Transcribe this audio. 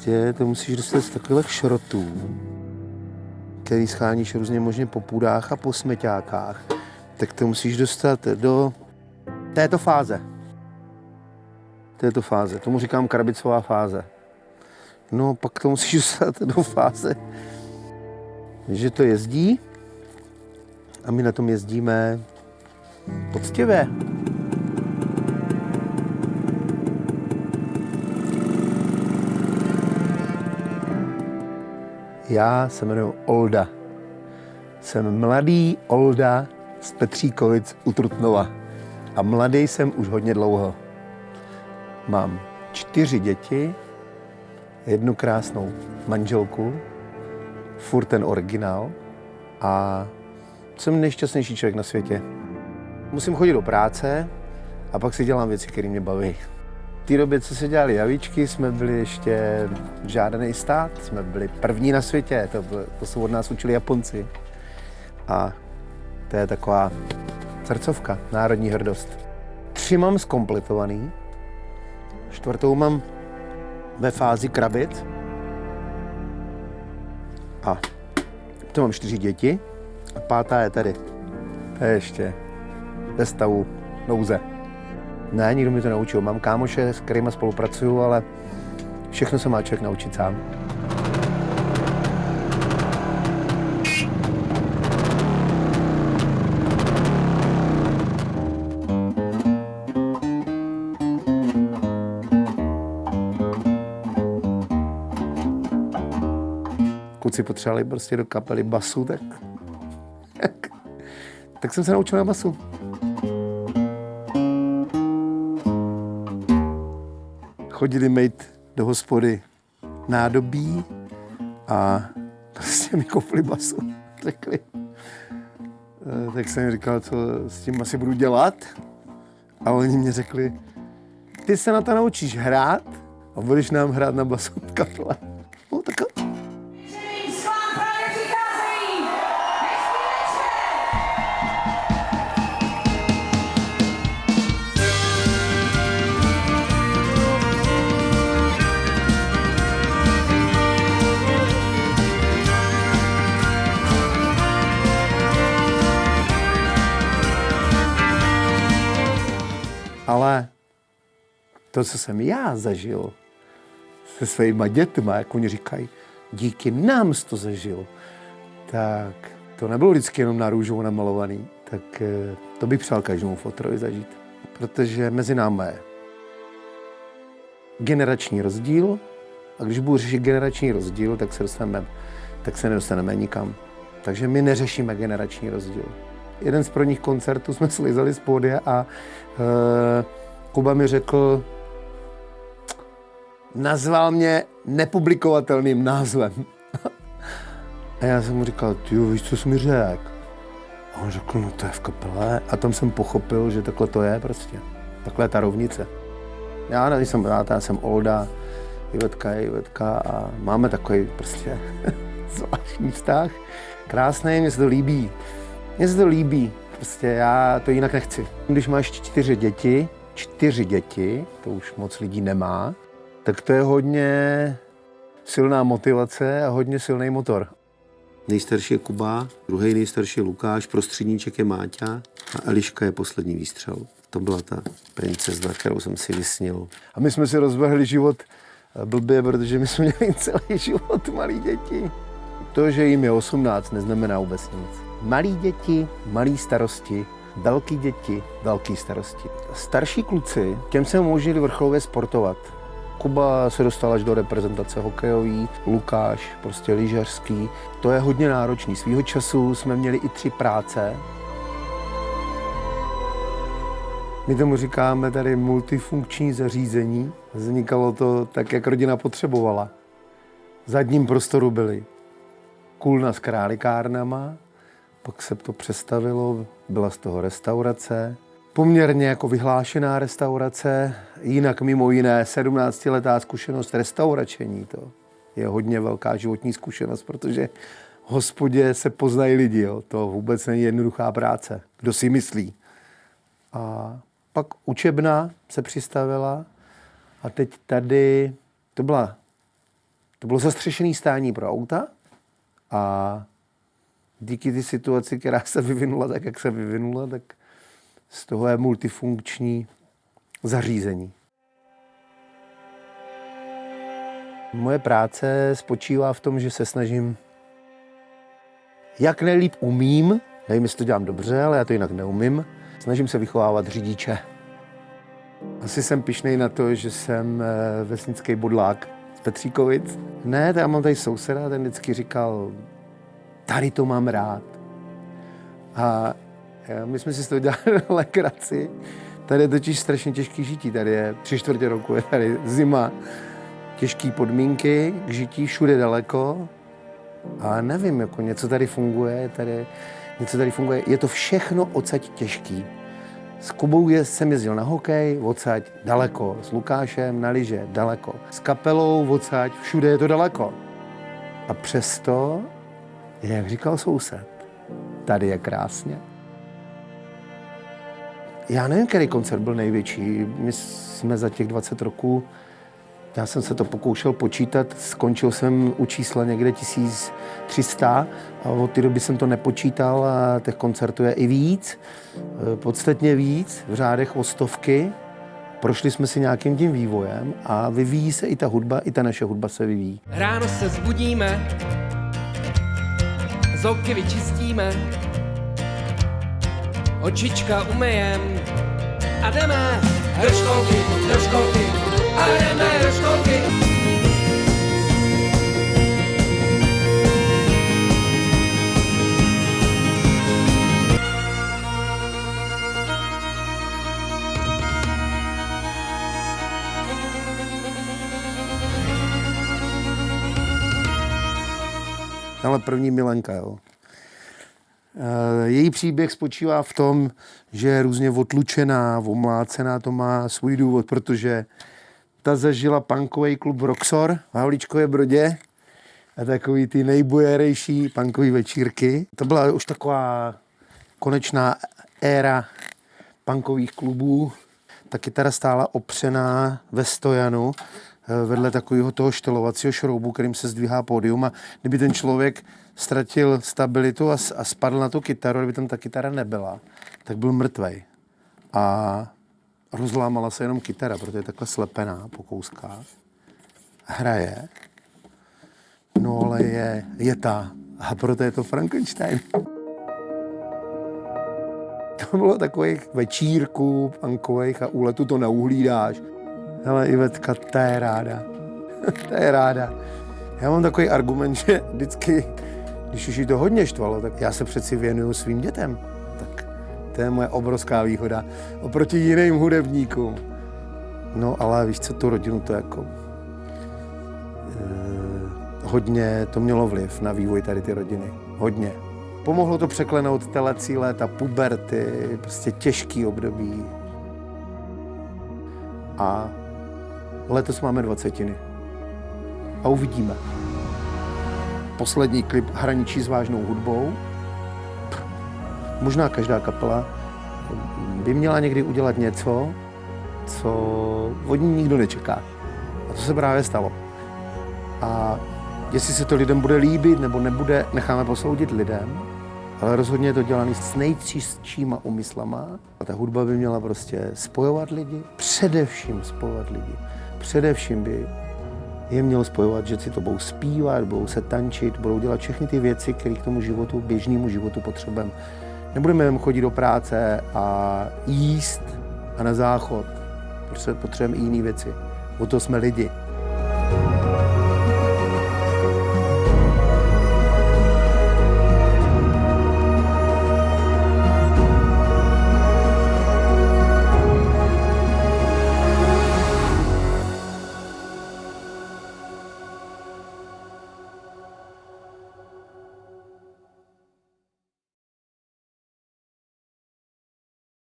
prostě to musíš dostat z takových šrotů, který scháníš různě možně po půdách a po smeťákách, tak to musíš dostat do této fáze. Tomu říkám krabicová fáze. No, pak to musíš dostat do fáze, že to jezdí a my na tom jezdíme poctivě. Já se jmenuji Olda. Jsem mladý Olda z Petříkovic u Trutnova. A mladý jsem už hodně dlouho. Mám 4 děti, 1 krásnou manželku, furt ten originál a jsem nejšťastnější člověk na světě. Musím chodit do práce a pak si dělám věci, které mě baví. V té době, co se dělali javičky, jsme byli ještě žádaný stát, jsme byli první na světě, to se od nás učili Japonci. A to je taková srdcovka, národní hrdost. 3 mám zkompletovaný, 4. mám ve fázi krabic a to mám 4 děti a 5. je tady. To je ještě ve stavu nouze. Ne, nikdo mi to naučil. Mám kámoše, s kterými spolupracuju, ale všechno se má člověk naučit sám. Kluci potřebovali prostě do kapely basu, tak jsem se naučil na basu. Chodili mejt do hospody nádobí a prostě mi kopli basu, řekli. Tak jsem jim říkal, co s tím asi budu dělat. A oni mě řekli, ty se na to naučíš hrát a budeš nám hrát na basu v kapele. No tak. Ale to, co jsem já zažil se svýma dětma, jak oni říkají, díky nám jsi to zažil, tak to nebylo vždycky jenom na růžovo namalovaný. Tak to bych přál každému fotrovi zažít. Protože mezi námi je generační rozdíl a když budu řešit generační rozdíl, tak se nedostaneme nikam. Takže my neřešíme generační rozdíl. Jeden z prvních koncertů jsme slizali z pódia a Kuba mi řekl, nazval mě nepublikovatelným názvem. A já jsem mu říkal, tyjo, víš, co jsi mi řekl? A on řekl, no to je v kapele. A tam jsem pochopil, že takhle to je prostě. Takhle je ta rovnice. Já nejsem bráta, já jsem Olda, Ivetka je Ivetka a máme takový prostě zvláštní vztah. Krásný, mně se to líbí. Prostě já to jinak nechci. Když máš 4 děti, to už moc lidí nemá, tak to je hodně silná motivace a hodně silný motor. Nejstarší je Kuba, druhý nejstarší je Lukáš, prostředníček je Máťa a Eliška je poslední výstřel. To byla ta princezna, kterou jsem si vysnil. A my jsme si rozbehli život blbě, protože my jsme měli celý život malí děti. To, že jim je 18, neznamená vůbec nic. Malí děti, malí starosti, velký děti, velký starosti. Starší kluci, těm se umožnili vrcholově sportovat. Kuba se dostal až do reprezentace hokejový, Lukáš, prostě lyžařský. To je hodně náročný. Svýho času jsme měli i 3 práce. My tomu říkáme tady multifunkční zařízení. Vznikalo to tak, jak rodina potřebovala. V zadním prostoru byly kůlna s králikárnama, pak se to přestavilo, byla z toho restaurace. Poměrně jako vyhlášená restaurace, jinak mimo jiné 17letá zkušenost restauračení. To je hodně velká životní zkušenost, protože v hospodě se poznají lidi. Jo. To vůbec není jednoduchá práce. Kdo si myslí. A pak učebna se přistavila a teď tady, to byla To bylo zastřešené stání pro auta a díky té situaci, která se vyvinula tak, jak se vyvinula, tak z toho je multifunkční zařízení. Moje práce spočívá v tom, že se snažím, jak nejlíp umím, nevím, jestli to dělám dobře, ale já to jinak neumím, snažím se vychovávat řidiče. Asi jsem pyšnej na to, že jsem vesnický bodlák z Petříkovic. Ne, já mám tady souseda, ten vždycky říkal, tady to mám rád. A my jsme si z toho dělali legraci. Tady je totiž strašně těžký žití, tady je 3/4 roku, je tady zima. Těžké podmínky k žití, všude daleko. A nevím, jako něco tady funguje, je to všechno odsaď těžký. S Kubou jsem jezdil na hokej, odsaď daleko. S Lukášem na lyže, daleko. S kapelou odsaď, všude je to daleko. A přesto, jak říkal soused, tady je krásně. Já nevím, který koncert byl největší. My jsme za těch 20 roků, já jsem se to pokoušel počítat, skončil jsem u čísla někde 1300 a od té doby jsem to nepočítal a těch koncertů je i víc, podstatně víc, v řádech o stovky. Prošli jsme si nějakým tím vývojem a vyvíjí se i ta hudba, i ta naše hudba se vyvíjí. Ráno se zbudíme, zoubky vyčistíme, očička umejem a jdeme do školky a jdeme do školky. Ale první milenka, jo. Její příběh spočívá v tom, že je různě otlučená, omlácená, to má svůj důvod, protože ta zažila punkový klub Roxor v Havlíčkově Brodě a takový ty nejbojerejší punkový večírky. To byla už taková konečná éra punkových klubů. Ta kytara stála opřená ve stojanu vedle takového toho štelovacího šroubu, kterým se zdvíhá pódium a kdyby ten člověk ztratil stabilitu a spadl na tu kytaru, kdyby tam ta kytara nebyla, tak byl mrtvej. A rozlámala se jenom kytara, protože je takhle slepená po kouskách. Hraje, no ale je ta. A proto je to Frankenstein. To bylo takových večírků punkových a u letu to neuhlídáš. Hele, Ivetka, ta je ráda. Ta je ráda. Já mám takový argument, že vždycky, když už jí to hodně štvalo, tak já se přeci věnuju svým dětem. Tak to je moje obrovská výhoda oproti jiným hudebníkům. No ale víš co, tu rodinu to jako hodně to mělo vliv na vývoj tady ty rodiny. Hodně. Pomohlo to překlenout telecí léta, puberty, prostě těžký období. A letos máme 20. A uvidíme. Poslední klip hraničí s vážnou hudbou. Možná každá kapela by měla někdy udělat něco, co od ní nikdo nečeká. A to se právě stalo. A jestli se to lidem bude líbit nebo nebude, necháme posoudit lidem. Ale rozhodně je to dělané s nejčistšíma úmyslama. A ta hudba by měla prostě spojovat lidi, především spojovat lidi. Především by je mělo spojovat, že si to budou zpívat, budou se tančit, budou dělat všechny ty věci, které k tomu životu, běžnému životu potřebujeme. Nebudeme jen chodit do práce a jíst a na záchod. Potřebujeme i jiné věci. O to jsme lidi.